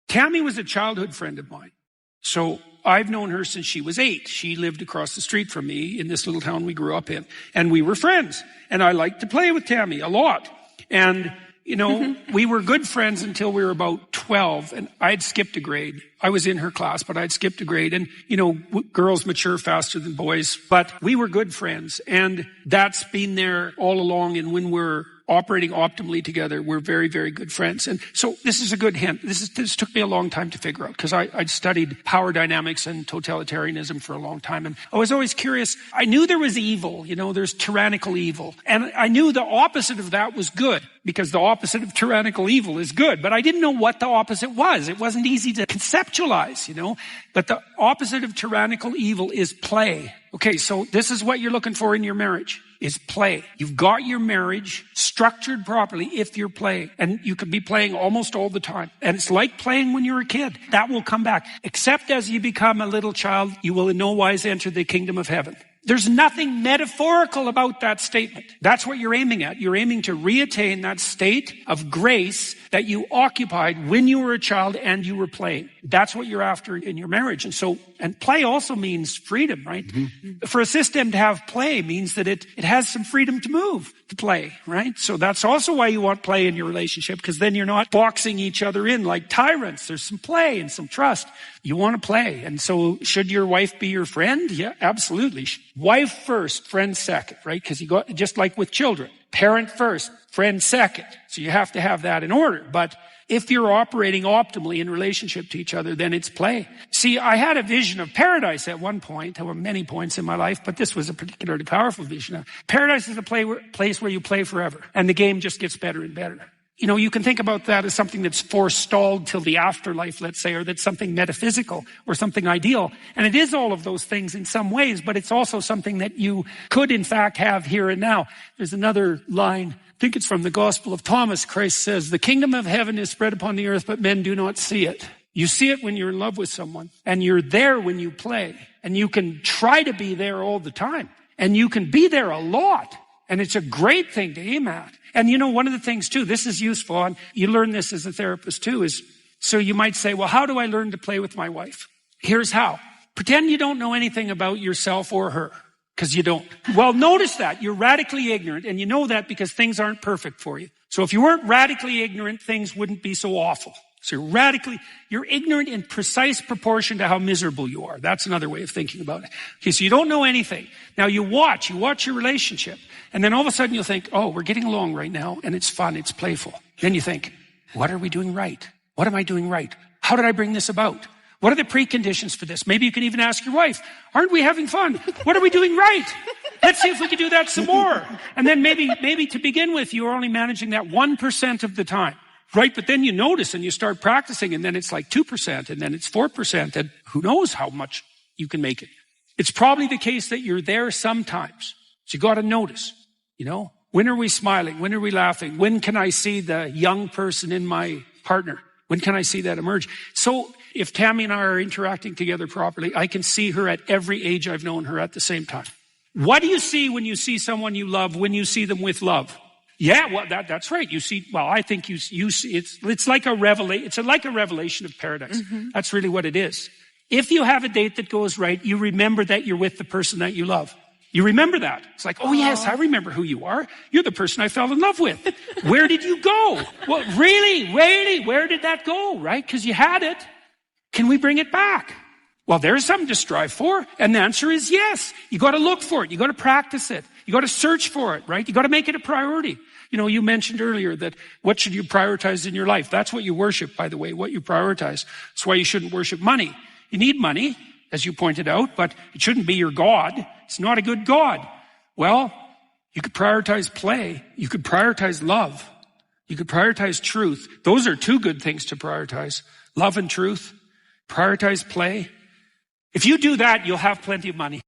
Tammy was a childhood friend of mine. So I've known her since she was 8. She lived across the street from me in this little town we grew up in. And we were friends. And I liked to play with Tammy a lot. And, we were good friends until we were about 12. And I'd skipped a grade. I was in her class, but I'd skipped a grade. And, girls mature faster than boys. But we were good friends. And that's been there all along. And when we're operating optimally together, we're very, very good friends. And so this is a good hint. This took me a long time to figure out because I'd studied power dynamics and totalitarianism for a long time. And I was always curious. I knew there was evil, there's tyrannical evil. And I knew the opposite of that was good because the opposite of tyrannical evil is good. But I didn't know what the opposite was. It wasn't easy to conceptualize, But the opposite of tyrannical evil is play. Okay, so this is what you're looking for in your marriage. Is play. You've got your marriage structured properly if you're playing. And you could be playing almost all the time. And it's like playing when you're a kid. That will come back. Except as you become a little child, you will in no wise enter the kingdom of heaven. There's nothing metaphorical about that statement. That's what you're aiming at. You're aiming to reattain that state of grace that you occupied when you were a child and you were playing. That's what you're after in your marriage. And play also means freedom, right? Mm-hmm. For a system to have play means that it has some freedom to move, to play, right? So that's also why you want play in your relationship, because then you're not boxing each other in like tyrants. There's some play and some trust. You want to play. And so should your wife be your friend? Yeah, absolutely. Wife first, friend second, right? Because just like with children, parent first, friend second. So you have to have that in order. But if you're operating optimally in relationship to each other, then it's play. See, I had a vision of paradise at one point. There were many points in my life, but this was a particularly powerful vision. Paradise is a place where you play forever, and the game just gets better and better. You can think about that as something that's forestalled till the afterlife, let's say, or that's something metaphysical or something ideal. And it is all of those things in some ways, but it's also something that you could, in fact, have here and now. There's another line, I think it's from the Gospel of Thomas. Christ says, "The kingdom of heaven is spread upon the earth, but men do not see it." You see it when you're in love with someone, and you're there when you play, and you can try to be there all the time, and you can be there a lot. And it's a great thing to aim at. And one of the things too, this is useful, and you learn this as a therapist too, is so you might say, well, how do I learn to play with my wife? Here's how. Pretend you don't know anything about yourself or her, because you don't. Well, notice that. You're radically ignorant, and you know that because things aren't perfect for you. So if you weren't radically ignorant, things wouldn't be so awful. So you're ignorant in precise proportion to how miserable you are. That's another way of thinking about it. Okay, so you don't know anything. Now you watch your relationship. And then all of a sudden you'll think, oh, we're getting along right now, and it's fun, it's playful. Then you think, what are we doing right? What am I doing right? How did I bring this about? What are the preconditions for this? Maybe you can even ask your wife, aren't we having fun? What are we doing right? Let's see if we can do that some more. And then maybe to begin with, you're only managing that 1% of the time. Right? But then you notice and you start practicing, and then it's like 2%, and then it's 4%, and who knows how much you can make it. It's probably the case that you're there sometimes. So you got to notice, when are we smiling? When are we laughing? When can I see the young person in my partner? When can I see that emerge? So if Tammy and I are interacting together properly, I can see her at every age I've known her at the same time. What do you see when you see someone you love, when you see them with love? Yeah, well, that's right. You see, I think you see, it's like a revelation. It's like a revelation of paradise. Mm-hmm. That's really what it is. If you have a date that goes right, you remember that you're with the person that you love. You remember that. It's like, oh yes, I remember who you are. You're the person I fell in love with. Where did you go? Well, really, where did that go? Right? Because you had it. Can we bring it back? Well, there's something to strive for. And the answer is yes. You got to look for it. You got to practice it. You got to search for it, right? You got to make it a priority. You mentioned earlier that what should you prioritize in your life? That's what you worship, by the way, what you prioritize. That's why you shouldn't worship money. You need money, as you pointed out, but it shouldn't be your God. It's not a good God. Well, you could prioritize play. You could prioritize love. You could prioritize truth. Those are two good things to prioritize. Love and truth. Prioritize play. If you do that, you'll have plenty of money.